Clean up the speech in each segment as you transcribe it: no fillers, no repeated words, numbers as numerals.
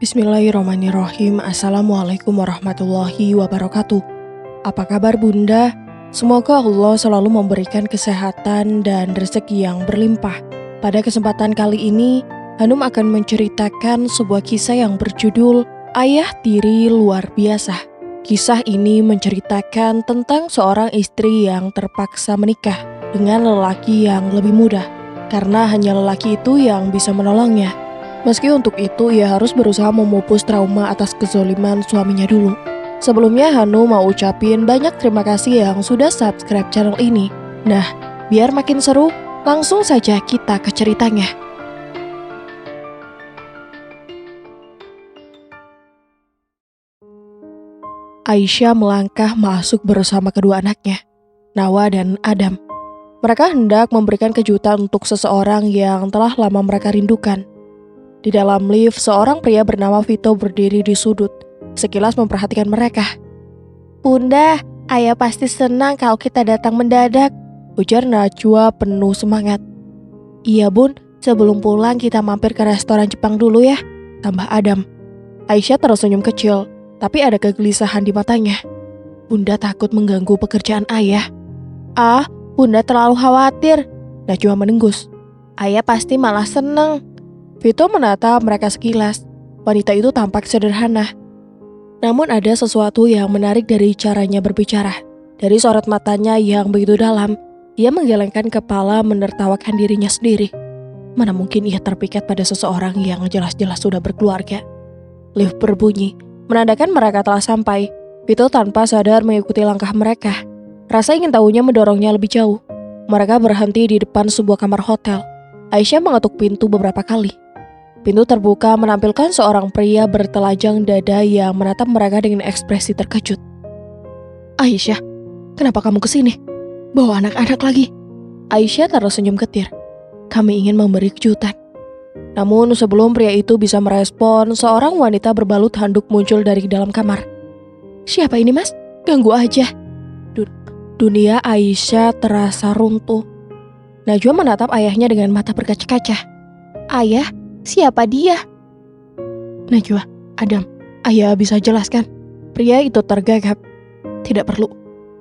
Bismillahirrahmanirrahim. Assalamualaikum warahmatullahi wabarakatuh. Apa kabar Bunda? Semoga Allah selalu memberikan kesehatan dan rezeki yang berlimpah. Pada kesempatan kali ini, Hanum akan menceritakan sebuah kisah yang berjudul Ayah Tiri Luar Biasa. Kisah ini menceritakan tentang seorang istri yang terpaksa menikah dengan lelaki yang lebih muda, karena hanya lelaki itu yang bisa menolongnya. Meski untuk itu ia harus berusaha memupus trauma atas kezoliman suaminya dulu. Sebelumnya Hanum mau ucapin banyak terima kasih yang sudah subscribe channel ini. Nah, biar makin seru, langsung saja kita ke ceritanya. Aisyah melangkah masuk bersama kedua anaknya, Nawa dan Adam. Mereka hendak memberikan kejutan untuk seseorang yang telah lama mereka rindukan. Di dalam lift, seorang pria bernama Vito berdiri di sudut, sekilas memperhatikan mereka. "Bunda, ayah pasti senang kalau kita datang mendadak," ujar Najwa penuh semangat. "Iya bun, sebelum pulang kita mampir ke restoran Jepang dulu ya," tambah Adam. Aisyah tersenyum kecil, tapi ada kegelisahan di matanya. Bunda takut mengganggu pekerjaan ayah. "Ah, Bunda terlalu khawatir," Najwa menenggus. "Ayah pasti malah seneng." Vito menatap mereka sekilas. Wanita itu tampak sederhana. Namun ada sesuatu yang menarik dari caranya berbicara. Dari sorot matanya yang begitu dalam, ia menggelengkan kepala menertawakan dirinya sendiri. Mana mungkin ia terpikat pada seseorang yang jelas-jelas sudah berkeluarga. Lift berbunyi, menandakan mereka telah sampai. Vito tanpa sadar mengikuti langkah mereka. Rasa ingin tahunya mendorongnya lebih jauh. Mereka berhenti di depan sebuah kamar hotel. Aisyah mengetuk pintu beberapa kali. Pintu terbuka menampilkan seorang pria bertelanjang dada yang menatap mereka dengan ekspresi terkejut. "Aisyah, kenapa kamu kesini? Bawa anak-anak lagi?" Aisyah tersenyum getir. "Kami ingin memberi kejutan." Namun sebelum pria itu bisa merespon, seorang wanita berbalut handuk muncul dari dalam kamar. "Siapa ini mas? Ganggu aja." Dunia Aisyah terasa runtuh. Najwa menatap ayahnya dengan mata berkaca-kaca. "Ayah, siapa dia?" "Najwa, Adam, ayah bisa jelaskan." Pria itu tergagap. "Tidak perlu,"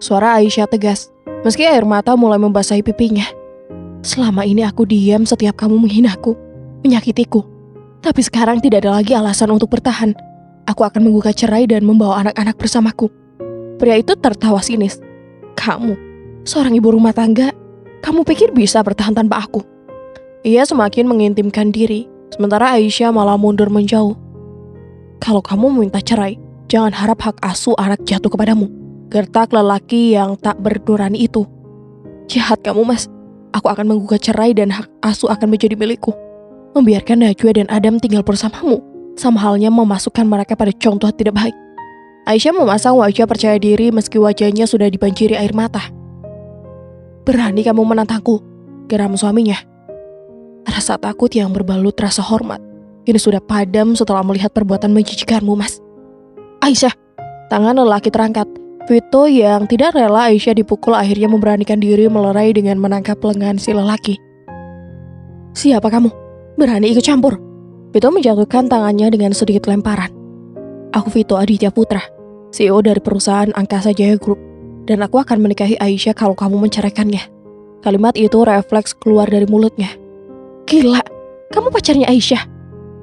suara Aisyah tegas, meski air mata mulai membasahi pipinya. "Selama ini aku diam setiap kamu menghinaku, menyakitiku. Tapi sekarang tidak ada lagi alasan untuk bertahan. Aku akan menggugat cerai dan membawa anak-anak bersamaku." Pria itu tertawa sinis. "Kamu, seorang ibu rumah tangga, kamu pikir bisa bertahan tanpa aku?" Ia semakin mengintimkan diri, sementara Aisyah malah mundur menjauh. "Kalau kamu meminta cerai, jangan harap hak asuh anak jatuh kepadamu," gertak lelaki yang tak bernurani itu. "Jahat kamu mas, aku akan menggugat cerai dan hak asuh akan menjadi milikku. Membiarkan Najwa dan Adam tinggal bersamamu, sama halnya memasukkan mereka pada contoh tidak baik." Aisyah memasang wajah percaya diri meski wajahnya sudah dibanjiri air mata. "Berani kamu menantangku?" geram suaminya. Rasa takut yang berbalut rasa hormat ini sudah padam setelah melihat perbuatan menjijikanmu mas. "Aisyah!" Tangan lelaki terangkat. Vito yang tidak rela Aisyah dipukul akhirnya memberanikan diri melerai dengan menangkap lengan si lelaki. "Siapa kamu? Berani ikut campur?" Vito menjatuhkan tangannya dengan sedikit lemparan. "Aku Vito Aditya Putra, CEO dari perusahaan Angkasa Jaya Group, dan aku akan menikahi Aisyah kalau kamu menceraikannya." Kalimat itu refleks keluar dari mulutnya. "Gila, kamu pacarnya Aisyah?"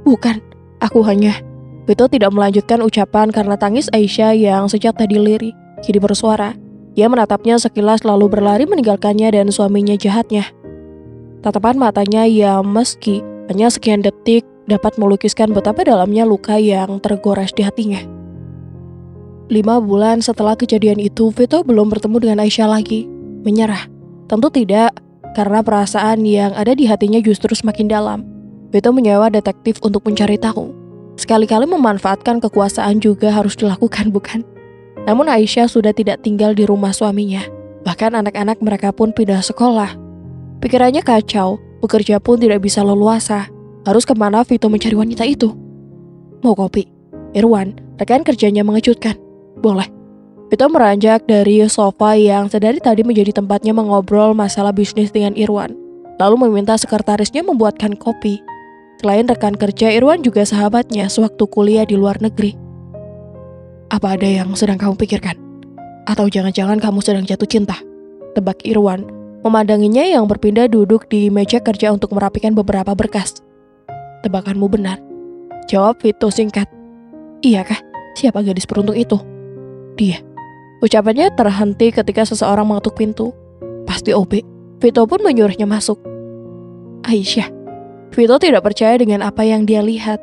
"Bukan, aku hanya..." Vito tidak melanjutkan ucapan karena tangis Aisyah yang sejak tadi lirih kini bersuara. Ia menatapnya sekilas lalu berlari meninggalkannya dan suaminya jahatnya. Tatapan matanya yang meski hanya sekian detik dapat melukiskan betapa dalamnya luka yang tergores di hatinya. 5 bulan setelah kejadian itu, Vito belum bertemu dengan Aisyah lagi. Menyerah? Tentu tidak, karena perasaan yang ada di hatinya justru semakin dalam. Vito menyewa detektif untuk mencari tahu. Sekali-kali memanfaatkan kekuasaan juga harus dilakukan, bukan? Namun Aisyah sudah tidak tinggal di rumah suaminya. Bahkan anak-anak mereka pun pindah sekolah. Pikirannya kacau, bekerja pun tidak bisa leluasa. Harus kemana Vito mencari wanita itu? "Mau kopi?" Irwan, rekan kerjanya mengejutkan. "Boleh." Vito meranjak dari sofa yang sedari tadi menjadi tempatnya mengobrol masalah bisnis dengan Irwan, lalu meminta sekretarisnya membuatkan kopi. Selain rekan kerja, Irwan juga sahabatnya sewaktu kuliah di luar negeri. Apa ada yang sedang kamu pikirkan? Atau jangan-jangan kamu sedang jatuh cinta? Tebak Irwan, memandanginya yang berpindah duduk di meja kerja untuk merapikan beberapa berkas. Tebakanmu benar, jawab Vito singkat. Iyakah? Siapa gadis beruntung itu? Dia. Ucapannya terhenti ketika seseorang mengetuk pintu. Pasti OB. Vito pun menyuruhnya masuk. Aisyah. Vito tidak percaya dengan apa yang dia lihat.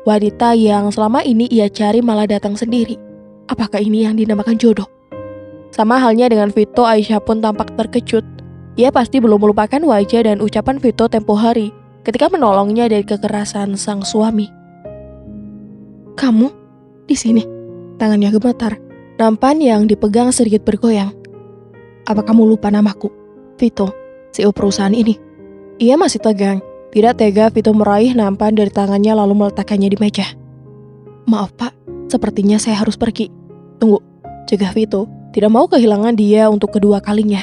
Wanita yang selama ini ia cari malah datang sendiri. Apakah ini yang dinamakan jodoh? Sama halnya dengan Vito, Aisyah pun tampak terkejut. Ia pasti belum melupakan wajah dan ucapan Vito tempo hari ketika menolongnya dari kekerasan sang suami. Kamu di sini? Tangannya gemetar. Nampan yang dipegang sedikit bergoyang. Apa kamu lupa namaku? Vito, CEO perusahaan ini. Ia masih tegang. Tidak tega Vito meraih nampan dari tangannya lalu meletakkannya di meja. Maaf pak, sepertinya saya harus pergi. Tunggu, cegah Vito. Tidak mau kehilangan dia untuk kedua kalinya.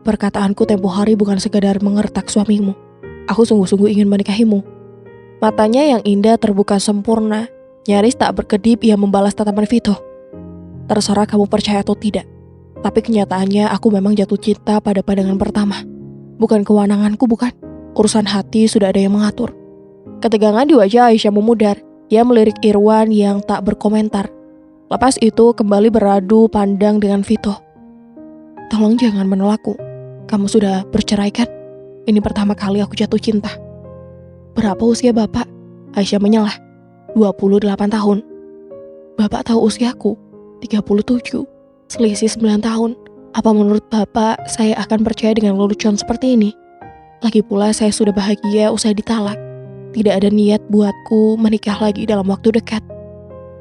Perkataanku tempo hari bukan sekadar mengertak suamimu. Aku sungguh-sungguh ingin menikahimu. Matanya yang indah terbuka sempurna. Nyaris tak berkedip ia membalas tatapan Vito. Terserah kamu percaya atau tidak. Tapi kenyataannya aku memang jatuh cinta pada pandangan pertama. Bukan kewenanganku, bukan. Urusan hati sudah ada yang mengatur. Ketegangan di wajah Aisyah memudar. Ia melirik Irwan yang tak berkomentar. Lepas itu kembali beradu pandang dengan Vito. Tolong jangan menolakku. Kamu sudah bercerai kan? Ini pertama kali aku jatuh cinta. Berapa usia bapak? Aisyah menyalah. 28 tahun. Bapak tahu usiaku? 37. Selisih 9 tahun. Apa menurut bapak saya akan percaya dengan lelucon seperti ini? Lagi pula saya sudah bahagia usai ditalak. Tidak ada niat buatku menikah lagi dalam waktu dekat.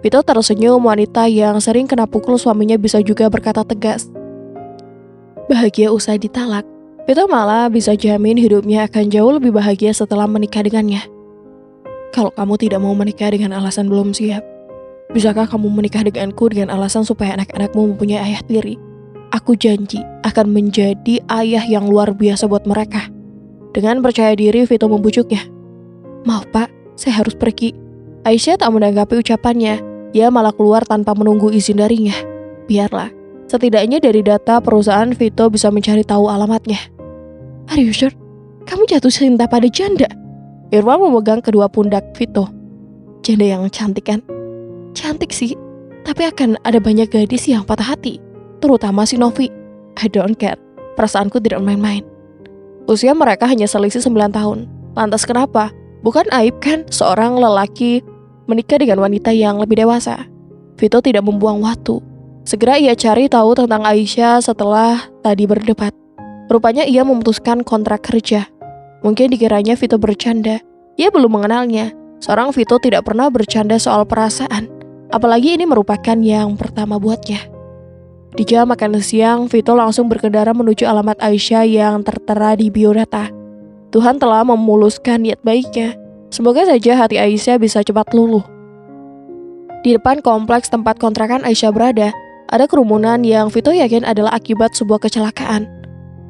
Vito tersenyum, wanita yang sering kena pukul suaminya bisa juga berkata tegas. Bahagia usai ditalak, Vito malah bisa jamin hidupnya akan jauh lebih bahagia setelah menikah dengannya. Kalau kamu tidak mau menikah dengan alasan belum siap, bisakah kamu menikah denganku dengan alasan supaya anak-anakmu mempunyai ayah tiri? Aku janji akan menjadi ayah yang luar biasa buat mereka. Dengan percaya diri, Vito membujuknya. Maaf pak, saya harus pergi. Aisyah tak menanggapi ucapannya. Ia malah keluar tanpa menunggu izin darinya. Biarlah, setidaknya dari data perusahaan Vito bisa mencari tahu alamatnya. Are you sure? Kamu jatuh cinta pada janda? Irwan memegang kedua pundak Vito. Janda yang cantik kan? Cantik sih, tapi akan ada banyak gadis yang patah hati. Terutama si Novi. I don't care, perasaanku tidak main-main. Usia mereka hanya selisih 9 tahun. Lantas kenapa? Bukan aib kan seorang lelaki menikah dengan wanita yang lebih dewasa? Vito tidak membuang waktu. Segera ia cari tahu tentang Aisyah setelah tadi berdebat. Rupanya ia memutuskan kontrak kerja. Mungkin dikiranya Vito bercanda. Ia belum mengenalnya. Seorang Vito tidak pernah bercanda soal perasaan. Apalagi ini merupakan yang pertama buatnya. Di jam makan siang, Vito langsung berkendara menuju alamat Aisyah yang tertera di biodata. Tuhan telah memuluskan niat baiknya. Semoga saja hati Aisyah bisa cepat luluh. Di depan kompleks tempat kontrakan Aisyah berada, ada kerumunan yang Vito yakin adalah akibat sebuah kecelakaan.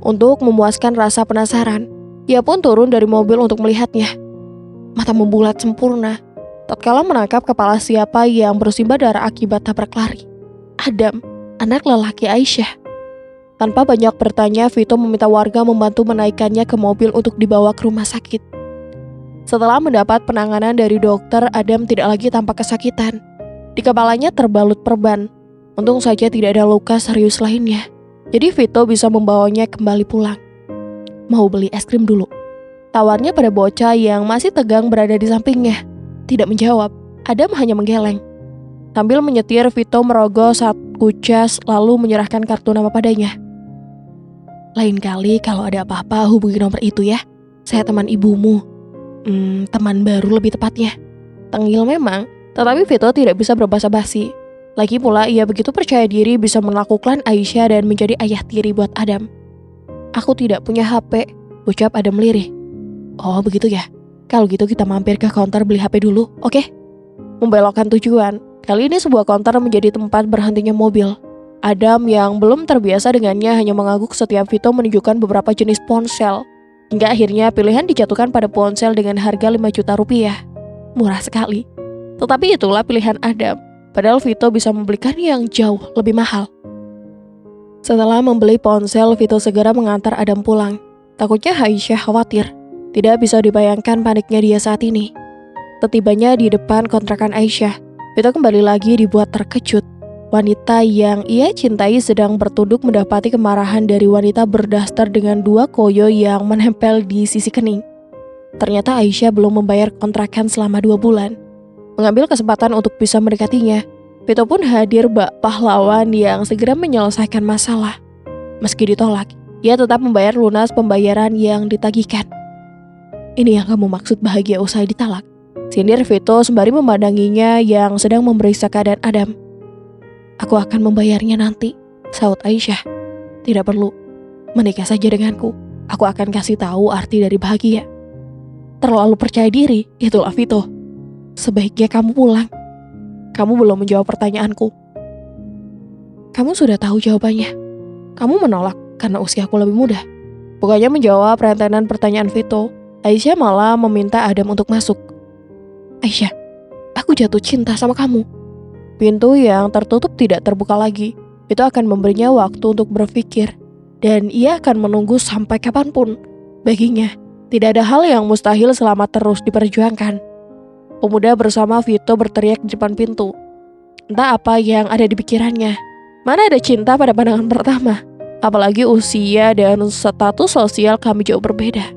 Untuk memuaskan rasa penasaran, ia pun turun dari mobil untuk melihatnya. Mata membulat sempurna, tatkala menangkap kepala siapa yang bersimbah darah akibat tabrak lari. Adam, anak lelaki Aisyah. Tanpa banyak bertanya, Vito meminta warga membantu menaikkannya ke mobil untuk dibawa ke rumah sakit. Setelah mendapat penanganan dari dokter, Adam tidak lagi tampak kesakitan. Di kepalanya terbalut perban. Untung saja tidak ada luka serius lainnya. Jadi Vito bisa membawanya kembali pulang. Mau beli es krim dulu? Tawarnya pada bocah yang masih tegang berada di sampingnya. Tidak menjawab, Adam hanya menggeleng. Sambil menyetir, Vito merogoh saku cas lalu menyerahkan kartu nama padanya. Lain kali kalau ada apa-apa hubungi nomor itu ya. Saya teman ibumu. Teman baru lebih tepatnya. Tengil memang, tetapi Vito tidak bisa berbasa-basi. Lagi pula ia begitu percaya diri bisa melakukan Aisyah dan menjadi ayah tiri buat Adam. Aku tidak punya HP, ucap Adam lirih. Oh begitu ya. Kalau gitu kita mampir ke counter beli HP dulu, oke? Membelokkan tujuan. Kali ini sebuah counter menjadi tempat berhentinya mobil. Adam yang belum terbiasa dengannya hanya mengangguk setiap Vito menunjukkan beberapa jenis ponsel. Hingga akhirnya pilihan dijatuhkan pada ponsel dengan harga 5 juta rupiah. Murah sekali. Tetapi itulah pilihan Adam, padahal Vito bisa membelikan yang jauh lebih mahal. Setelah membeli ponsel, Vito segera mengantar Adam pulang. Takutnya Aisyah khawatir. Tidak bisa dibayangkan paniknya dia saat ini. Setibanya di depan kontrakan Aisyah, Vito kembali lagi dibuat terkejut. Wanita yang ia cintai sedang bertunduk mendapati kemarahan dari wanita berdaster dengan 2 koyo yang menempel di sisi kening. Ternyata Aisyah belum membayar kontrakan selama 2 bulan. Mengambil kesempatan untuk bisa mendekatinya, Vito pun hadir bak pahlawan yang segera menyelesaikan masalah. Meski ditolak, ia tetap membayar lunas pembayaran yang ditagihkan. Ini yang kamu maksud bahagia usai ditalak? Sindir Vito sembari memandanginya yang sedang memeriksa keadaan Adam. Aku akan membayarnya nanti, sahut Aisyah. Tidak perlu, menikah saja denganku. Aku akan kasih tahu arti dari bahagia. Terlalu percaya diri, itulah Vito. Sebaiknya kamu pulang. Kamu belum menjawab pertanyaanku. Kamu sudah tahu jawabannya. Kamu menolak karena usiaku lebih muda. Bukannya menjawab rentetan pertanyaan Vito, Aisyah malah meminta Adam untuk masuk. Aisyah, aku jatuh cinta sama kamu. Pintu yang tertutup tidak terbuka lagi. Itu akan memberinya waktu untuk berpikir. Dan ia akan menunggu sampai kapanpun. Baginya, tidak ada hal yang mustahil selama terus diperjuangkan. Pemuda bersama Vito berteriak di depan pintu. Entah apa yang ada di pikirannya. Mana ada cinta pada pandangan pertama. Apalagi usia dan status sosial kami jauh berbeda.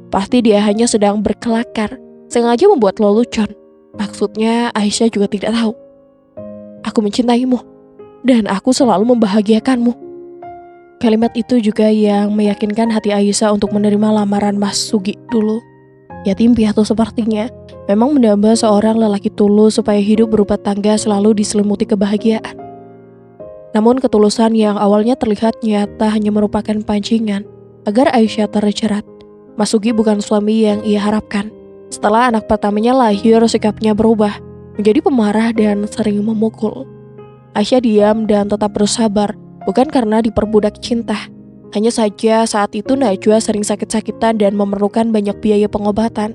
Pasti dia hanya sedang berkelakar, sengaja membuat lelucon. Maksudnya Aisyah juga tidak tahu. Aku mencintaimu, dan aku selalu membahagiakanmu. Kalimat itu juga yang meyakinkan hati Aisyah untuk menerima lamaran Mas Sugi dulu. Yatim piatu sepertinya memang mendamba seorang lelaki tulus supaya hidup berumah tangga selalu diselimuti kebahagiaan. Namun ketulusan yang awalnya terlihat nyata hanya merupakan pancingan agar Aisyah terjerat. Mas Sugi bukan suami yang ia harapkan. Setelah anak pertamanya lahir, sikapnya berubah menjadi pemarah dan sering memukul. Aisyah diam dan tetap bersabar, bukan karena diperbudak cinta. Hanya saja saat itu Najwa sering sakit-sakitan dan memerlukan banyak biaya pengobatan.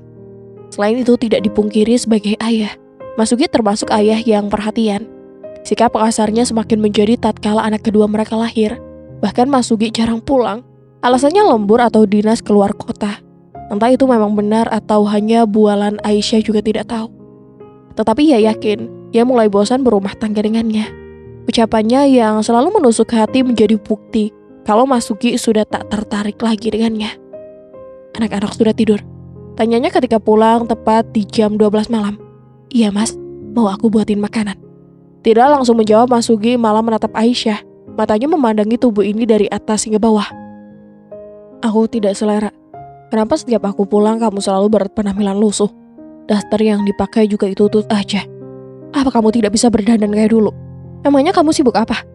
Selain itu tidak dipungkiri sebagai ayah, Mas Sugi termasuk ayah yang perhatian. Sikap kasarnya semakin menjadi tatkala anak kedua mereka lahir. Bahkan Mas Sugi jarang pulang. Alasannya lembur atau dinas keluar kota. Entah itu memang benar atau hanya bualan, Aisyah juga tidak tahu. Tetapi ia yakin, ia mulai bosan berumah tangga dengannya. Ucapannya yang selalu menusuk hati menjadi bukti kalau Mas Sugi sudah tak tertarik lagi dengannya. Anak-anak sudah tidur. Tanyanya ketika pulang tepat di jam 12 malam. Iya mas, mau aku buatin makanan? Tidak langsung menjawab, Mas Sugi malah menatap Aisyah. Matanya memandangi tubuh ini dari atas hingga bawah. Aku tidak selera. Kenapa setiap aku pulang kamu selalu berpenampilan lusuh? Daster yang dipakai juga itu aja. Apa kamu tidak bisa berdandan kayak dulu? Emangnya kamu sibuk apa?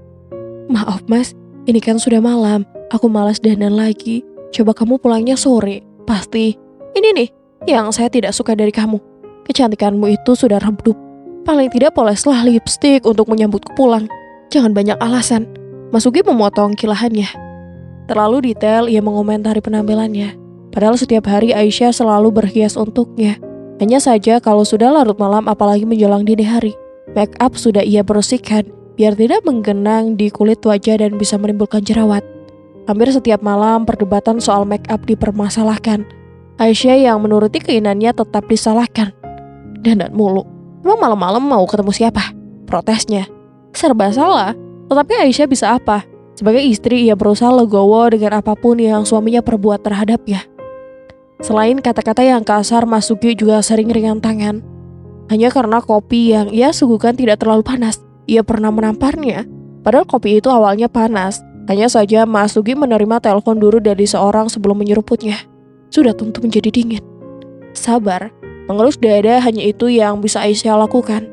Maaf mas, ini kan sudah malam. Aku malas dandan lagi. Coba kamu pulangnya sore. Pasti. Ini nih, yang saya tidak suka dari kamu. Kecantikanmu itu sudah redup. Paling tidak poleslah lipstik untuk menyambutku pulang. Jangan banyak alasan. Mas Sugi memotong kilahannya. Terlalu detail ia mengomentari penampilannya. Padahal setiap hari Aisyah selalu berhias untuknya. Hanya saja kalau sudah larut malam apalagi menjelang dini hari, make up sudah ia bersihkan biar tidak menggenang di kulit wajah dan bisa menimbulkan jerawat. Hampir setiap malam perdebatan soal make up dipermasalahkan. Aisyah yang menuruti keinginannya tetap disalahkan. Dandan mulu. Emang malam-malam mau ketemu siapa? Protesnya. Serba salah. Tetapi Aisyah bisa apa? Sebagai istri ia berusaha legowo dengan apapun yang suaminya perbuat terhadapnya. Selain kata-kata yang kasar, Mas Sugi juga sering ringan tangan. Hanya karena kopi yang ia suguhkan tidak terlalu panas, ia pernah menamparnya. Padahal kopi itu awalnya panas. Hanya saja Mas Sugi menerima telepon dulu dari seorang sebelum menyeruputnya. Sudah tentu menjadi dingin. Sabar, mengelus dada hanya itu yang bisa Aisyah lakukan.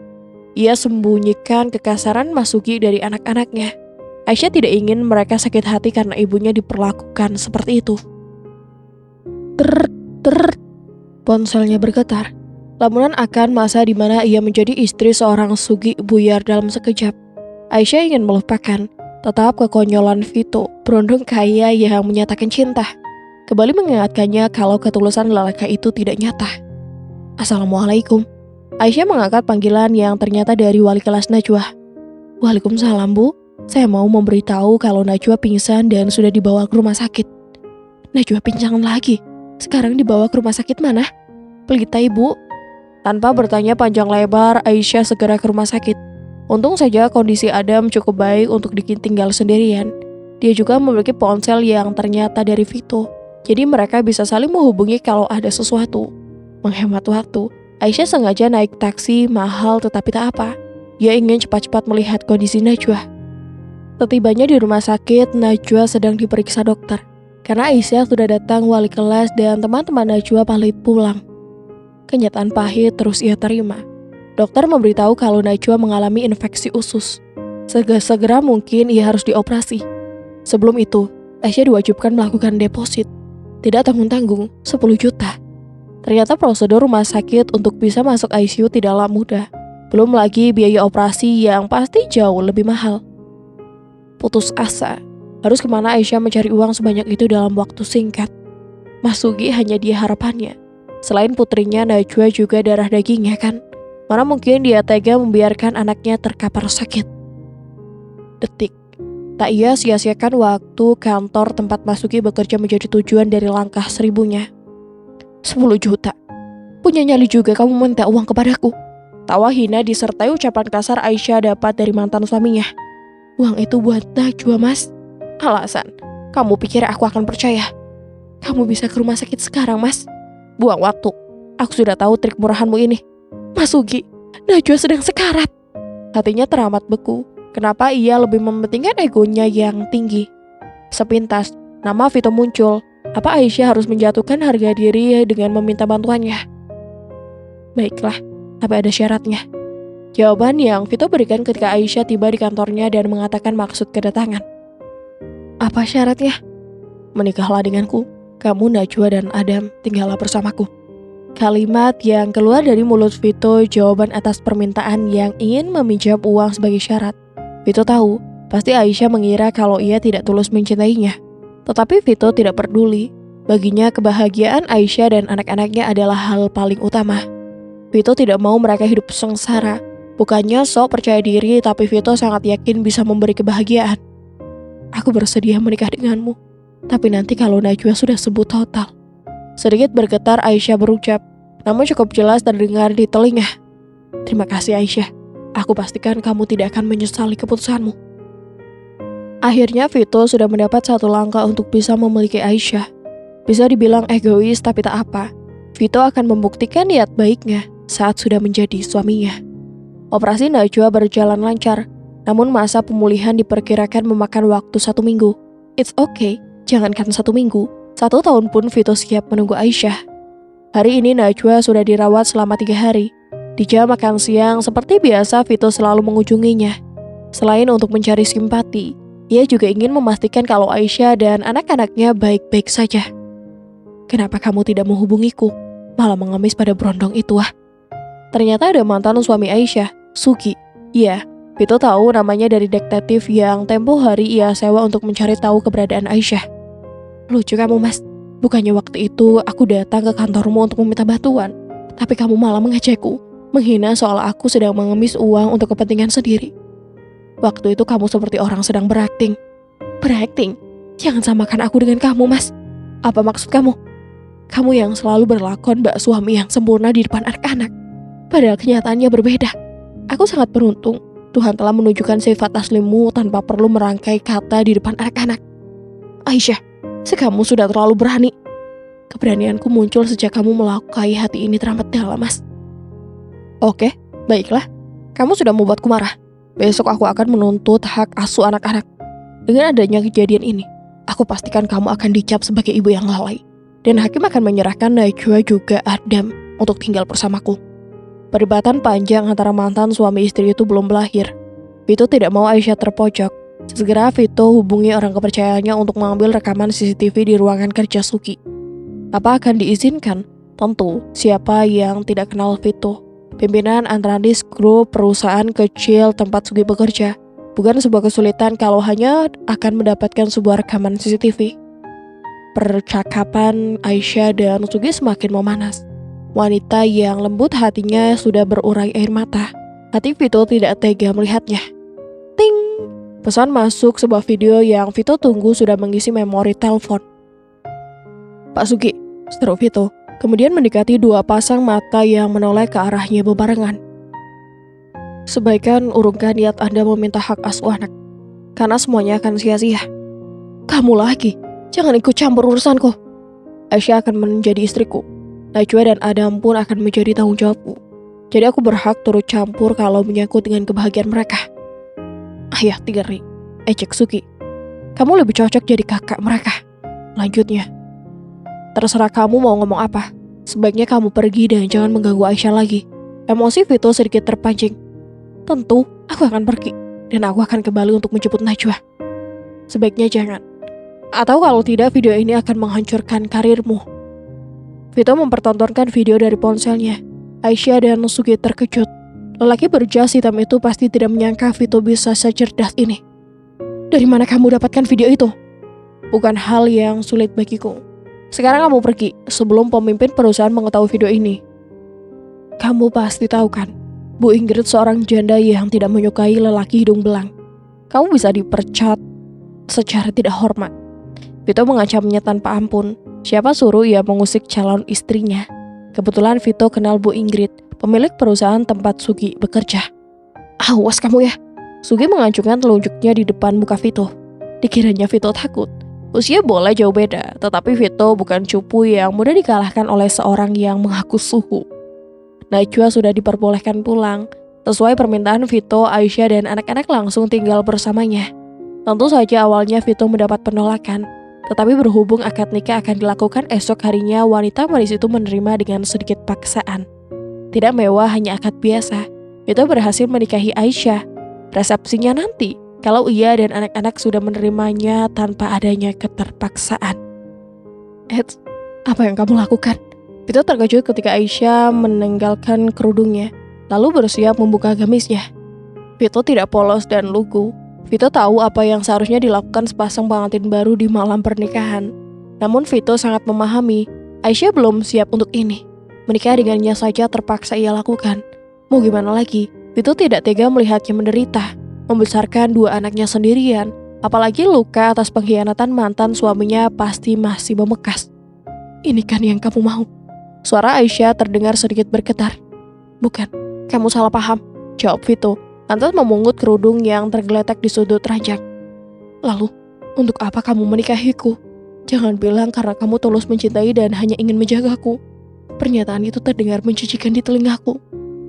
Ia sembunyikan kekasaran Mas Sugi dari anak-anaknya. Aisyah tidak ingin mereka sakit hati karena ibunya diperlakukan seperti itu. Ponselnya bergetar. Lamunan akan masa di mana ia menjadi istri seorang Sugi buyar dalam sekejap. Aisyah ingin melupakan, tetap kekonyolan Vito, berondong kaya yang menyatakan cinta. kembali mengingatkannya kalau ketulusan lelaki itu tidak nyata. Assalamualaikum. Aisyah mengangkat panggilan yang ternyata dari wali kelas Najwa. Waalaikumsalam, Bu. Saya mau memberitahu kalau Najwa pingsan dan sudah dibawa ke rumah sakit. Najwa pingsan lagi? Sekarang dibawa ke rumah sakit mana? Pelita, Ibu. Tanpa bertanya panjang lebar, Aisyah segera ke rumah sakit. Untung saja kondisi Adam cukup baik untuk ditinggal sendirian. Dia juga memiliki ponsel yang ternyata dari Vito. Jadi mereka bisa saling menghubungi kalau ada sesuatu. Menghemat waktu, Aisyah sengaja naik taksi mahal tetapi tak apa. Dia ingin cepat-cepat melihat kondisi Najwa. Setibanya di rumah sakit, Najwa sedang diperiksa dokter. Karena Aisyah sudah datang wali kelas dan teman-teman Najwa pamit pulang. Kenyataan pahit terus ia terima. Dokter memberitahu kalau Najwa mengalami infeksi usus. Segera mungkin ia harus dioperasi. Sebelum itu, Aisyah diwajibkan melakukan deposit. Tidak tanggung-tanggung, 10 juta. Ternyata prosedur rumah sakit untuk bisa masuk ICU tidaklah mudah. Belum lagi biaya operasi yang pasti jauh lebih mahal. Putus asa, harus kemana Aisyah mencari uang sebanyak itu dalam waktu singkat. Mas Sugi hanya dia harapannya. Selain putrinya, Najwa juga darah dagingnya kan. Mana mungkin dia tega membiarkan anaknya terkapar sakit. Detik. Tak ia sia-siakan waktu kantor tempat Mas Sugi bekerja menjadi tujuan dari langkah seribunya. 10 juta. Punya nyali juga kamu minta uang kepadaku. Tawa hina disertai ucapan kasar Aisyah dapat dari mantan suaminya. Uang itu buat Najwa, Mas. Alasan, kamu pikir aku akan percaya? Kamu bisa ke rumah sakit sekarang, Mas. Buang waktu. Aku sudah tahu trik murahanmu ini. Mas Sugi, Najwa sedang sekarat. Hatinya teramat beku. Kenapa ia lebih mementingkan egonya yang tinggi? Sepintas, nama Vito muncul. Apa Aisyah harus menjatuhkan harga diri dengan meminta bantuannya? Baiklah, tapi ada syaratnya. Jawaban yang Vito berikan ketika Aisyah tiba di kantornya dan mengatakan maksud kedatangan. Apa syaratnya? Menikahlah denganku. Kamu, Najwa, dan Adam tinggallah bersamaku. Kalimat yang keluar dari mulut Vito jawaban atas permintaan yang ingin meminjam uang sebagai syarat. Vito tahu, pasti Aisyah mengira kalau ia tidak tulus mencintainya. Tetapi Vito tidak peduli. Baginya kebahagiaan Aisyah dan anak-anaknya adalah hal paling utama. Vito tidak mau mereka hidup sengsara. Bukannya sok percaya diri, tapi Vito sangat yakin bisa memberi kebahagiaan. Aku bersedia menikah denganmu. Tapi nanti kalau Najwa sudah sembuh total. Sedikit bergetar Aisyah berucap, namun cukup jelas terdengar di telinga. Terima kasih Aisyah. Aku pastikan kamu tidak akan menyesali keputusanmu. Akhirnya Vito sudah mendapat satu langkah untuk bisa memiliki Aisyah. Bisa dibilang egois tapi tak apa. Vito akan membuktikan niat baiknya saat sudah menjadi suaminya. Operasi Najwa berjalan lancar, namun masa pemulihan diperkirakan memakan waktu 1 minggu. It's okay. Jangankan 1 minggu, 1 tahun pun Vito siap menunggu Aisyah. Hari ini Najwa sudah dirawat selama 3 hari. Di jam makan siang, seperti biasa Vito selalu mengunjunginya. Selain untuk mencari simpati, ia juga ingin memastikan kalau Aisyah dan anak-anaknya baik-baik saja. Kenapa kamu tidak menghubungiku? Malah mengemis pada berondong itu Ternyata ada mantan suami Aisyah, Sugi. Iya, Vito tahu namanya dari detektif yang tempo hari ia sewa untuk mencari tahu keberadaan Aisyah. Lucu kamu, Mas. Bukannya waktu itu aku datang ke kantormu untuk meminta bantuan, tapi kamu malah mengejeku, menghina soal aku sedang mengemis uang untuk kepentingan sendiri. Waktu itu kamu seperti orang sedang berakting. Berakting? Jangan samakan aku dengan kamu, Mas. Apa maksud kamu? Kamu yang selalu berlakon bak suami yang sempurna di depan anak-anak. Padahal kenyataannya berbeda. Aku sangat beruntung. Tuhan telah menunjukkan sifat aslimu tanpa perlu merangkai kata di depan anak-anak. Aisyah, kamu sudah terlalu berani. Keberanianku muncul sejak kamu melukai hati ini teramat dalam, Mas. Oke, baiklah. Kamu sudah membuatku marah. Besok aku akan menuntut hak asuh anak-anak. Dengan adanya kejadian ini, aku pastikan kamu akan dicap sebagai ibu yang lalai. Dan hakim akan menyerahkan Najwa juga Adam untuk tinggal bersamaku. Perdebatan panjang antara mantan suami istri itu belum berakhir. Vito tidak mau Aisyah terpojok. Segera Vito hubungi orang kepercayaannya untuk mengambil rekaman CCTV di ruangan kerja Sugi. Apa akan diizinkan? Tentu, siapa yang tidak kenal Vito? Pimpinan Antranis Group, perusahaan kecil tempat Sugi bekerja. Bukan sebuah kesulitan kalau hanya akan mendapatkan sebuah rekaman CCTV. percakapan Aisyah dan Sugi semakin memanas. Wanita yang lembut hatinya sudah berurai air mata. Hati Vito tidak tega melihatnya. Ting! Pesan masuk sebuah video yang Vito tunggu sudah mengisi memori telepon. Pak Sugi, seru Vito, kemudian mendekati dua pasang mata yang menoleh ke arahnya bebarengan. Sebaiknya urungkan niat Anda meminta hak asuh anak, karena semuanya akan sia-sia. Kamu lagi, jangan ikut campur urusanku. Aisyah akan menjadi istriku. Najwa dan Adam pun akan menjadi tanggung jawabku. Jadi aku berhak turut campur kalau menyangkut dengan kebahagiaan mereka. Ayah Tiri, ejek Sugi. Kamu lebih cocok jadi kakak mereka. Lanjutnya, terserah kamu mau ngomong apa. Sebaiknya kamu pergi dan jangan mengganggu Aisyah lagi. Emosi Vito sedikit terpancing. Tentu, aku akan pergi. Dan aku akan kembali untuk menjemput Najwa. Sebaiknya jangan. Atau kalau tidak, video ini akan menghancurkan karirmu. Vito mempertontonkan video dari ponselnya. Aisyah dan Sugi terkejut. Lelaki berjas hitam itu pasti tidak menyangka Vito bisa secerdas ini. Dari mana kamu dapatkan video itu? Bukan hal yang sulit bagiku. Sekarang kamu pergi sebelum pemimpin perusahaan mengetahui video ini. Kamu pasti tahu kan, Bu Ingrid seorang janda yang tidak menyukai lelaki hidung belang. Kamu bisa dipercat secara tidak hormat. Vito mengancamnya tanpa ampun. Siapa suruh ia mengusik calon istrinya? Kebetulan Vito kenal Bu Ingrid, pemilik perusahaan tempat Sugi bekerja. Awas kamu ya. Sugi mengancungkan telunjuknya di depan muka Vito. Dikiranya Vito takut. Usia boleh jauh beda, tetapi Vito bukan cupu yang mudah dikalahkan oleh seorang yang mengaku suhu. Najwa sudah diperbolehkan pulang. Sesuai permintaan Vito, Aisyah dan anak-anak langsung tinggal bersamanya. Tentu saja awalnya Vito mendapat penolakan, tetapi berhubung akad nikah akan dilakukan esok harinya, wanita manis itu menerima dengan sedikit paksaan. Tidak mewah, hanya akad biasa. Vito berhasil menikahi Aisyah. Resepsinya nanti, kalau ia dan anak-anak sudah menerimanya tanpa adanya keterpaksaan. Apa yang kamu lakukan? Vito terkejut ketika Aisyah meninggalkan kerudungnya, lalu bersiap membuka gamisnya. Vito tidak polos dan lugu. Vito tahu apa yang seharusnya dilakukan sepasang pengantin baru di malam pernikahan. Namun Vito sangat memahami, Aisyah belum siap untuk ini. Menikah dengannya saja terpaksa ia lakukan. Mau gimana lagi? Vito tidak tega melihatnya menderita, membesarkan dua anaknya sendirian, apalagi luka atas pengkhianatan mantan suaminya pasti masih membekas. Ini kan yang kamu mau? Suara Aisyah terdengar sedikit bergetar. Bukan, kamu salah paham, jawab Vito, lantas memungut kerudung yang tergeletak di sudut ranjang. Lalu, untuk apa kamu menikahiku? Jangan bilang karena kamu tulus mencintai dan hanya ingin menjagaku. Pernyataan itu terdengar menjijikan di telingaku.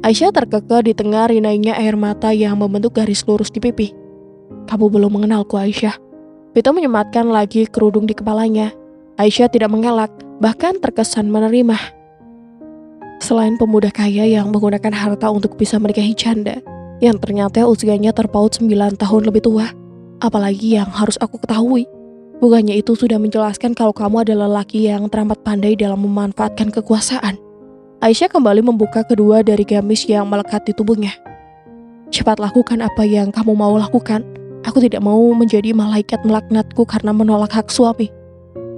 Aisyah terkekeh di tengah rinainya air mata yang membentuk garis lurus di pipi. Kamu belum mengenalku, Aisyah. Vito menyematkan lagi kerudung di kepalanya. Aisyah tidak mengelak, bahkan terkesan menerima. Selain pemuda kaya yang menggunakan harta untuk bisa menikahi janda, yang ternyata usianya terpaut 9 tahun lebih tua. Apalagi yang harus aku ketahui? Bukannya itu sudah menjelaskan kalau kamu adalah lelaki yang teramat pandai dalam memanfaatkan kekuasaan. Aisyah kembali membuka kedua dari gamis yang melekat di tubuhnya. Cepat lakukan apa yang kamu mau lakukan. Aku tidak mau menjadi malaikat melaknatku karena menolak hak suami.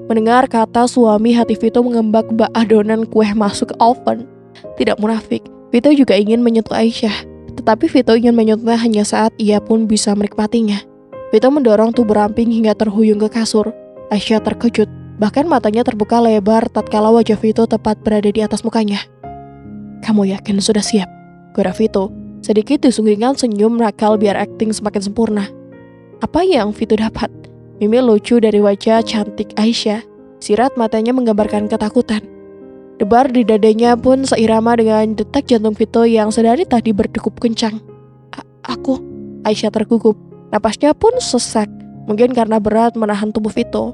Mendengar kata suami, hati Vito mengembak bak adonan kue masuk ke oven. Tidak munafik, Vito juga ingin menyentuh Aisyah. Tetapi Vito ingin menyentuhnya hanya saat ia pun bisa menikmatinya. Vito mendorong tubuh ramping hingga terhuyung ke kasur. Aisyah terkejut, bahkan matanya terbuka lebar tatkala wajah Vito tepat berada di atas mukanya. Kamu yakin sudah siap? Goda Vito, sedikit disungkinkan senyum nakal biar akting semakin sempurna. Apa yang Vito dapat? Mimi lucu dari wajah cantik Aisyah. Sirat matanya menggambarkan ketakutan. Debar di dadanya pun seirama dengan detak jantung Vito yang sedari tadi berdegup kencang. Aku, Aisyah tergugup. Napasnya pun sesak, mungkin karena berat menahan tubuh Vito.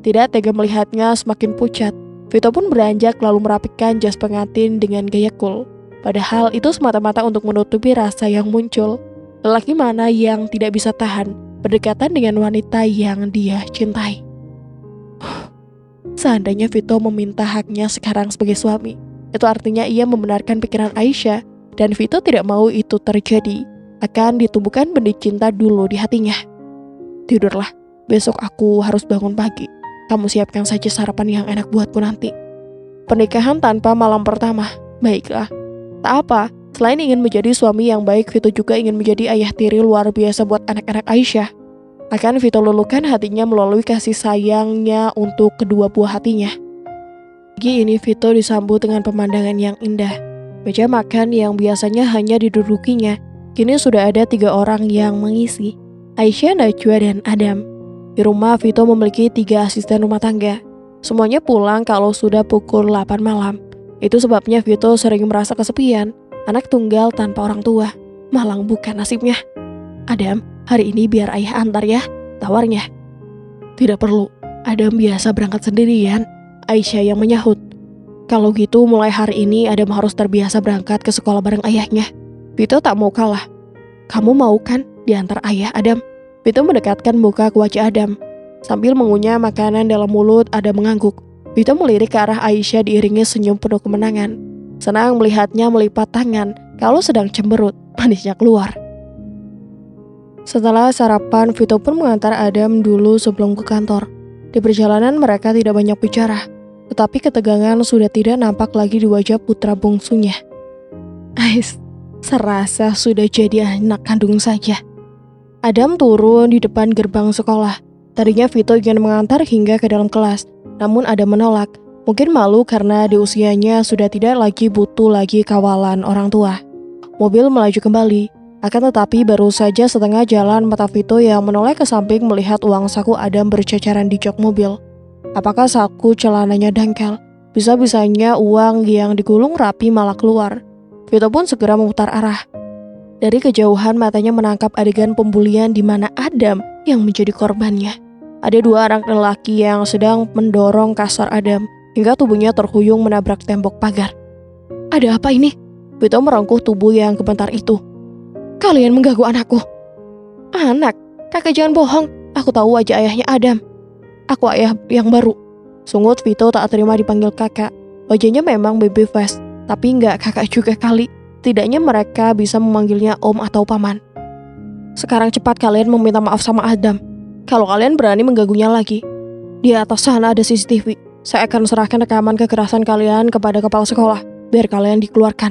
Tidak tega melihatnya semakin pucat. Vito pun beranjak lalu merapikan jas pengantin dengan gaya cool. Padahal itu semata-mata untuk menutupi rasa yang muncul. Lelaki mana yang tidak bisa tahan berdekatan dengan wanita yang dia cintai. Seandainya Vito meminta haknya sekarang sebagai suami, itu artinya ia membenarkan pikiran Aisyah, dan Vito tidak mau itu terjadi. Akan ditumbuhkan benih cinta dulu di hatinya. Tidurlah, besok aku harus bangun pagi. Kamu siapkan saja sarapan yang enak buatku nanti. Pernikahan tanpa malam pertama. Baiklah. Tak apa, selain ingin menjadi suami yang baik, Vito juga ingin menjadi ayah tiri luar biasa buat anak-anak Aisyah. Akan Vito luluhkan hatinya melalui kasih sayangnya untuk kedua buah hatinya. Pagi ini Vito disambut dengan pemandangan yang indah. Meja makan yang biasanya hanya didudukinya, kini sudah ada 3 orang yang mengisi. Aisyah, Najwa, dan Adam. Di rumah Vito memiliki 3 asisten rumah tangga. Semuanya pulang kalau sudah pukul 8 malam. Itu sebabnya Vito sering merasa kesepian, anak tunggal tanpa orang tua. Malang bukan nasibnya. Adam, hari ini biar ayah antar ya, tawarnya. Tidak perlu, Adam biasa berangkat sendirian, Aisyah yang menyahut. Kalau gitu mulai hari ini Adam harus terbiasa berangkat ke sekolah bareng ayahnya. Vito tak mau kalah. Kamu mau kan diantar ayah, Adam? Vito mendekatkan muka ke wajah Adam. Sambil mengunyah makanan dalam mulut, Adam mengangguk. Vito melirik ke arah Aisyah diiringi senyum penuh kemenangan. Senang melihatnya melipat tangan, kalau sedang cemberut, manisnya keluar. Setelah sarapan, Vito pun mengantar Adam dulu sebelum ke kantor. Di perjalanan mereka tidak banyak bicara, tetapi ketegangan sudah tidak nampak lagi di wajah putra bungsunya. Ais, serasa sudah jadi anak kandung saja. Adam turun di depan gerbang sekolah. Tadinya Vito ingin mengantar hingga ke dalam kelas, namun Adam menolak. Mungkin malu karena di usianya sudah tidak lagi butuh lagi kawalan orang tua. Mobil melaju kembali. Akan tetapi baru saja setengah jalan mata Vito yang menoleh ke samping melihat uang saku Adam berceceran di jok mobil. Apakah saku celananya dangkal? Bisa-bisanya uang yang digulung rapi malah keluar. Vito pun segera memutar arah. Dari kejauhan matanya menangkap adegan pembulian di mana Adam yang menjadi korbannya. Ada 2 anak lelaki yang sedang mendorong kasar Adam hingga tubuhnya terhuyung menabrak tembok pagar. Ada apa ini? Vito merengkuh tubuh yang gemetar itu. Kalian mengganggu anakku. Anak? Kakak jangan bohong. Aku tahu wajah ayahnya Adam. Aku ayah yang baru. Sungut Vito tak terima dipanggil kakak. Wajahnya memang baby face, tapi nggak kakak juga kali. Tidaknya mereka bisa memanggilnya om atau paman. Sekarang cepat kalian meminta maaf sama Adam. Kalau kalian berani mengganggunya lagi. Di atas sana ada CCTV. Saya akan serahkan rekaman kekerasan kalian kepada kepala sekolah, biar kalian dikeluarkan.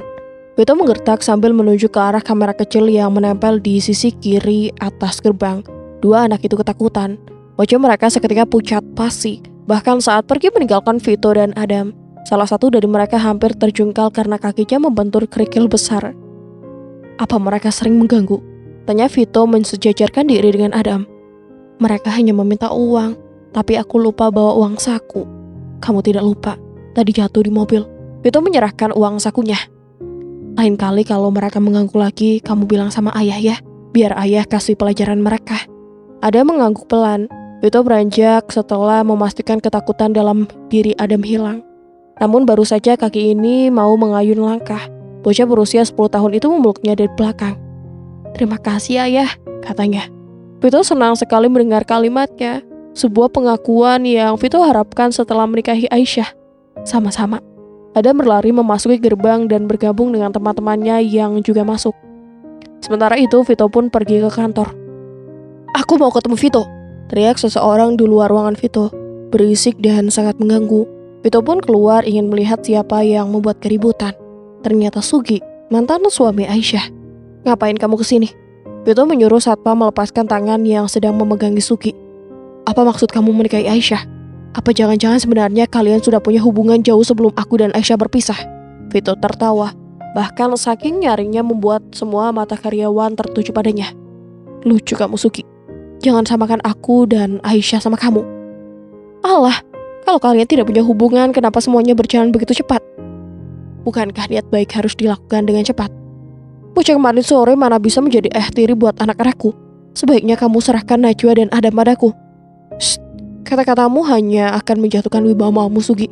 Vito menggertak sambil menuju ke arah kamera kecil yang menempel di sisi kiri atas gerbang. 2 anak itu ketakutan. Wajah mereka seketika pucat pasi. Bahkan saat pergi meninggalkan Vito dan Adam, salah satu dari mereka hampir terjungkal karena kakinya membentur kerikil besar. Apa mereka sering mengganggu? Tanya Vito mensejajarkan diri dengan Adam. Mereka hanya meminta uang, tapi aku lupa bawa uang saku. Kamu tidak lupa, tadi jatuh di mobil. Vito menyerahkan uang sakunya. Lain kali kalau mereka mengganggu lagi, kamu bilang sama ayah ya, biar ayah kasih pelajaran mereka. Adam mengangguk pelan. Vito beranjak setelah memastikan ketakutan dalam diri Adam hilang. Namun baru saja kaki ini mau mengayun langkah. Bocah berusia 10 tahun itu memeluknya dari belakang. Terima kasih ayah, katanya. Vito senang sekali mendengar kalimatnya. Sebuah pengakuan yang Vito harapkan setelah menikahi Aisyah. Sama-sama. Adam berlari memasuki gerbang dan bergabung dengan teman-temannya yang juga masuk. Sementara itu Vito pun pergi ke kantor. Aku mau ketemu Vito, teriak seseorang di luar ruangan Vito. Berisik dan sangat mengganggu. Vito pun keluar ingin melihat siapa yang membuat keributan. Ternyata Sugi, mantan suami Aisyah. Ngapain kamu kesini? Vito menyuruh satpam melepaskan tangan yang sedang memegangi Sugi. Apa maksud kamu menikahi Aisyah? Apa jangan-jangan sebenarnya kalian sudah punya hubungan jauh sebelum aku dan Aisyah berpisah? Vito tertawa. Bahkan saking nyaringnya membuat semua mata karyawan tertuju padanya. Lucu kamu Sugi. Jangan samakan aku dan Aisyah sama kamu. Allah, kalau kalian tidak punya hubungan, kenapa semuanya berjalan begitu cepat? Bukankah niat baik harus dilakukan dengan cepat? Bocah kemarin sore mana bisa menjadi tiri buat anak-anakku. Sebaiknya kamu serahkan Najwa dan Adam padaku. Shh, kata-katamu hanya akan menjatuhkan wibawamamu Sugi.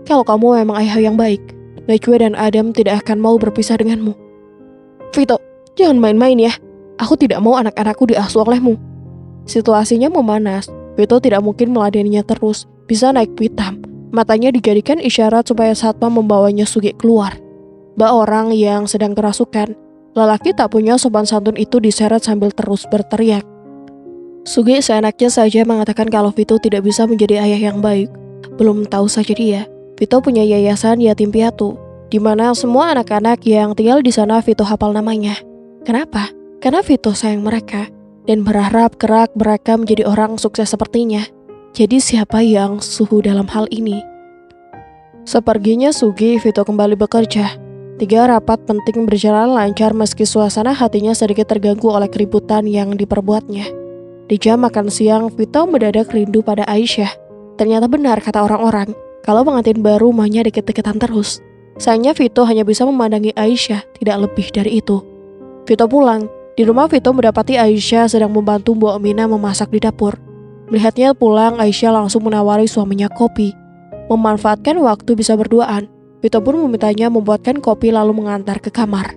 Kalau kamu memang ayah yang baik, Najwa dan Adam tidak akan mau berpisah denganmu. Vito, jangan main-main ya. Aku tidak mau anak-anakku diasuh olehmu. Situasinya memanas. Vito tidak mungkin meladeninya terus. Bisa naik pitam. Matanya dijadikan isyarat supaya satpam membawanya Sugi keluar. Mbak orang yang sedang kerasukan. Lelaki tak punya sopan santun itu diseret sambil terus berteriak. Sugi seenaknya saja mengatakan kalau Vito tidak bisa menjadi ayah yang baik. Belum tahu saja dia, Vito punya yayasan yatim piatu, di mana semua anak-anak yang tinggal di sana Vito hafal namanya. Kenapa? Karena Vito sayang mereka dan berharap kelak mereka menjadi orang sukses sepertinya. Jadi siapa yang suhu dalam hal ini? Seperginya Sugi, Vito kembali bekerja. 3 rapat penting berjalan lancar meski suasana hatinya sedikit terganggu oleh keributan yang diperbuatnya. Di jam makan siang, Vito mendadak rindu pada Aisyah. Ternyata benar kata orang-orang, kalau pengantin baru maunya deket-deketan terus. Sayangnya Vito hanya bisa memandangi Aisyah, tidak lebih dari itu. Vito pulang. Di rumah Vito mendapati Aisyah sedang membantu Mbok Mina memasak di dapur. Melihatnya pulang, Aisyah langsung menawari suaminya kopi. Memanfaatkan waktu bisa berduaan, Vito pun memintanya membuatkan kopi lalu mengantar ke kamar.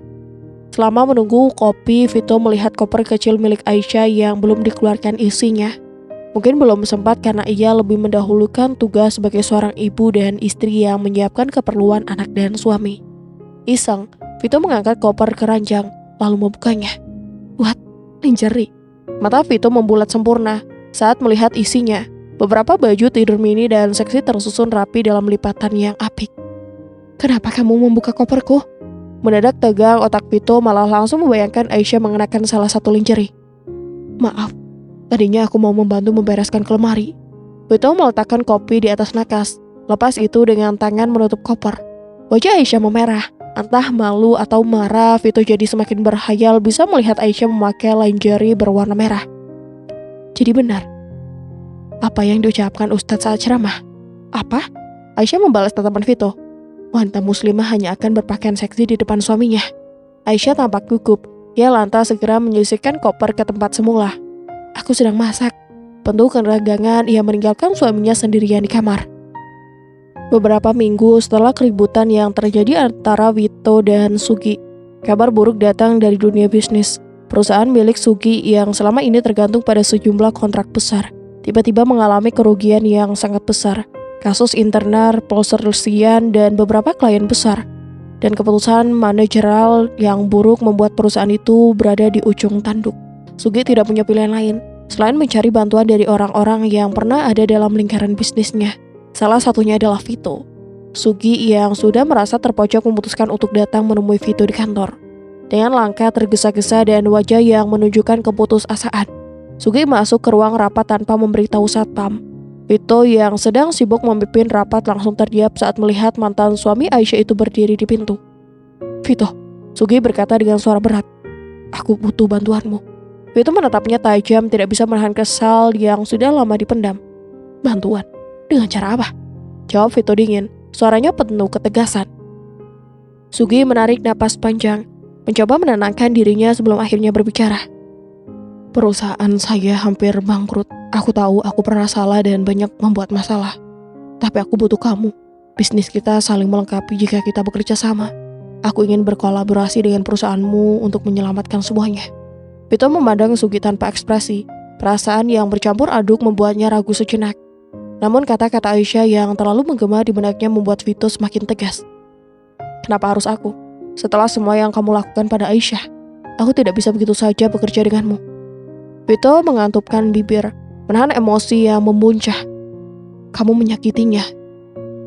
Selama menunggu kopi, Vito melihat koper kecil milik Aisyah yang belum dikeluarkan isinya. Mungkin belum sempat karena ia lebih mendahulukan tugas sebagai seorang ibu dan istri yang menyiapkan keperluan anak dan suami. Iseng, Vito mengangkat koper keranjang, lalu membukanya. What? Lingerie. Mata Vito membulat sempurna saat melihat isinya. Beberapa baju tidur mini dan seksi tersusun rapi dalam lipatan yang apik. Kenapa kamu membuka koperku? Mendadak tegang otak Vito malah langsung membayangkan Aisyah mengenakan salah satu lingerie. Maaf, tadinya aku mau membantu membereskan ke lemari. Vito meletakkan kopi di atas nakas. Lepas itu dengan tangan menutup koper. Wajah Aisyah memerah. Entah malu atau marah, Vito jadi semakin berhayal bisa melihat Aisyah memakai lingerie berwarna merah. Jadi benar apa yang diucapkan Ustadz saat ceramah? Apa? Aisyah membalas tatapan Vito. Wanita muslimah hanya akan berpakaian seksi di depan suaminya. Aisyah tampak gugup. Ia lantas segera menyisihkan koper ke tempat semula. Aku sedang masak. Penuh keregangan, ia meninggalkan suaminya sendirian di kamar. Beberapa minggu setelah keributan yang terjadi antara Vito dan Sugi, kabar buruk datang dari dunia bisnis. Perusahaan milik Sugi yang selama ini tergantung pada sejumlah kontrak besar, tiba-tiba mengalami kerugian yang sangat besar. Kasus internal, perselisihan, dan beberapa klien besar. Dan keputusan manajerial yang buruk membuat perusahaan itu berada di ujung tanduk. Sugi tidak punya pilihan lain selain mencari bantuan dari orang-orang yang pernah ada dalam lingkaran bisnisnya. Salah satunya adalah Vito. Sugi yang sudah merasa terpojok memutuskan untuk datang menemui Vito di kantor. Dengan langkah tergesa-gesa dan wajah yang menunjukkan keputusasaan, Sugi masuk ke ruang rapat tanpa memberitahu satpam. Vito yang sedang sibuk memimpin rapat langsung terdiam saat melihat mantan suami Aisyah itu berdiri di pintu. Vito, Sugi berkata dengan suara berat. Aku butuh bantuanmu. Vito menatapnya tajam, tidak bisa menahan kesal yang sudah lama dipendam. Bantuan? Dengan cara apa? Jawab Vito dingin, suaranya penuh ketegasan. Sugi menarik napas panjang, mencoba menenangkan dirinya sebelum akhirnya berbicara. Perusahaan saya hampir bangkrut. Aku tahu aku pernah salah dan banyak membuat masalah. Tapi aku butuh kamu. Bisnis kita saling melengkapi jika kita bekerja sama. Aku ingin berkolaborasi dengan perusahaanmu untuk menyelamatkan semuanya. Vito memandang Sugi tanpa ekspresi. Perasaan yang bercampur aduk membuatnya ragu sejenak. Namun kata-kata Aisyah yang terlalu menggema di benaknya membuat Vito semakin tegas. Kenapa harus aku? Setelah semua yang kamu lakukan pada Aisyah, aku tidak bisa begitu saja bekerja denganmu. Vito mengantupkan bibir, menahan emosi yang memuncah. Kamu menyakitinya.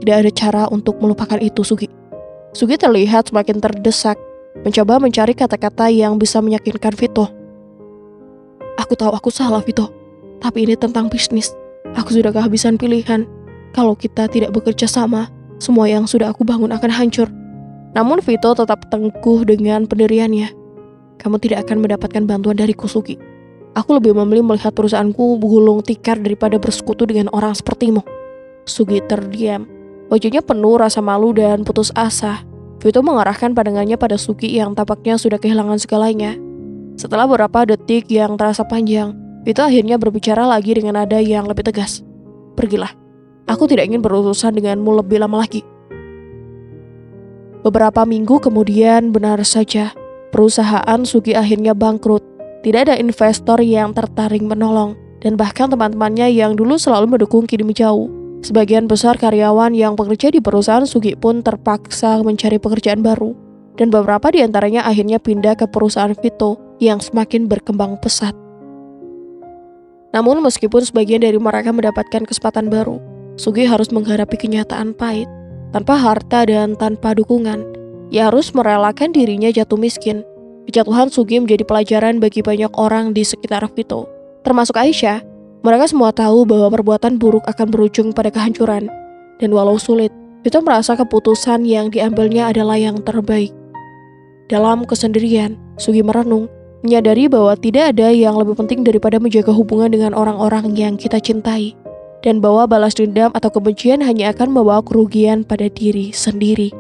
Tidak ada cara untuk melupakan itu, Sugi. Sugi terlihat semakin terdesak, mencoba mencari kata-kata yang bisa meyakinkan Vito. Aku tahu aku salah, Vito. Tapi ini tentang bisnis. Aku sudah kehabisan pilihan. Kalau kita tidak bekerja sama, semua yang sudah aku bangun akan hancur. Namun Vito tetap teguh dengan pendiriannya. Kamu tidak akan mendapatkan bantuan dariku, Sugi. Aku lebih memilih melihat perusahaanku gulung tikar daripada bersekutu dengan orang sepertimu. Sugi terdiam. Wajahnya penuh rasa malu dan putus asa. Vito mengarahkan pandangannya pada Sugi yang tampaknya sudah kehilangan segalanya. Setelah beberapa detik yang terasa panjang, Vito akhirnya berbicara lagi dengan nada yang lebih tegas. Pergilah. Aku tidak ingin berurusan denganmu lebih lama lagi. Beberapa minggu kemudian, benar saja, perusahaan Sugi akhirnya bangkrut. Tidak ada investor yang tertarik menolong, dan bahkan teman-temannya yang dulu selalu mendukung kini menjauh. Sebagian besar karyawan yang bekerja di perusahaan Sugi pun terpaksa mencari pekerjaan baru, dan beberapa di antaranya akhirnya pindah ke perusahaan Vito yang semakin berkembang pesat. Namun meskipun sebagian dari mereka mendapatkan kesempatan baru, Sugi harus menghadapi kenyataan pahit. Tanpa harta dan tanpa dukungan, ia harus merelakan dirinya jatuh miskin. Kejatuhan Sugi menjadi pelajaran bagi banyak orang di sekitar Vito, termasuk Aisyah. Mereka semua tahu bahwa perbuatan buruk akan berujung pada kehancuran. Dan walau sulit, Vito merasa keputusan yang diambilnya adalah yang terbaik. Dalam kesendirian, Sugi merenung, menyadari bahwa tidak ada yang lebih penting daripada menjaga hubungan dengan orang-orang yang kita cintai. Dan bahwa balas dendam atau kebencian hanya akan membawa kerugian pada diri sendiri.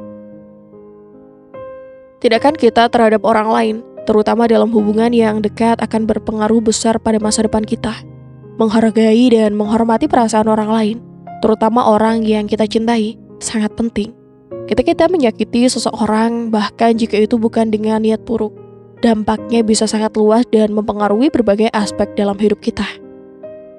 Tindakan kita terhadap orang lain, terutama dalam hubungan yang dekat, akan berpengaruh besar pada masa depan kita. Menghargai dan menghormati perasaan orang lain, terutama orang yang kita cintai, sangat penting. Ketika kita menyakiti seseorang, bahkan jika itu bukan dengan niat buruk, dampaknya bisa sangat luas dan mempengaruhi berbagai aspek dalam hidup kita.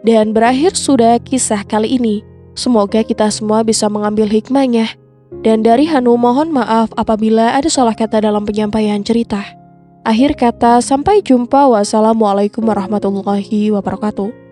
Dan berakhir sudah kisah kali ini. Semoga kita semua bisa mengambil hikmahnya. Dan dari Hanu mohon maaf apabila ada salah kata dalam penyampaian cerita. Akhir kata, sampai jumpa. Wassalamualaikum warahmatullahi wabarakatuh.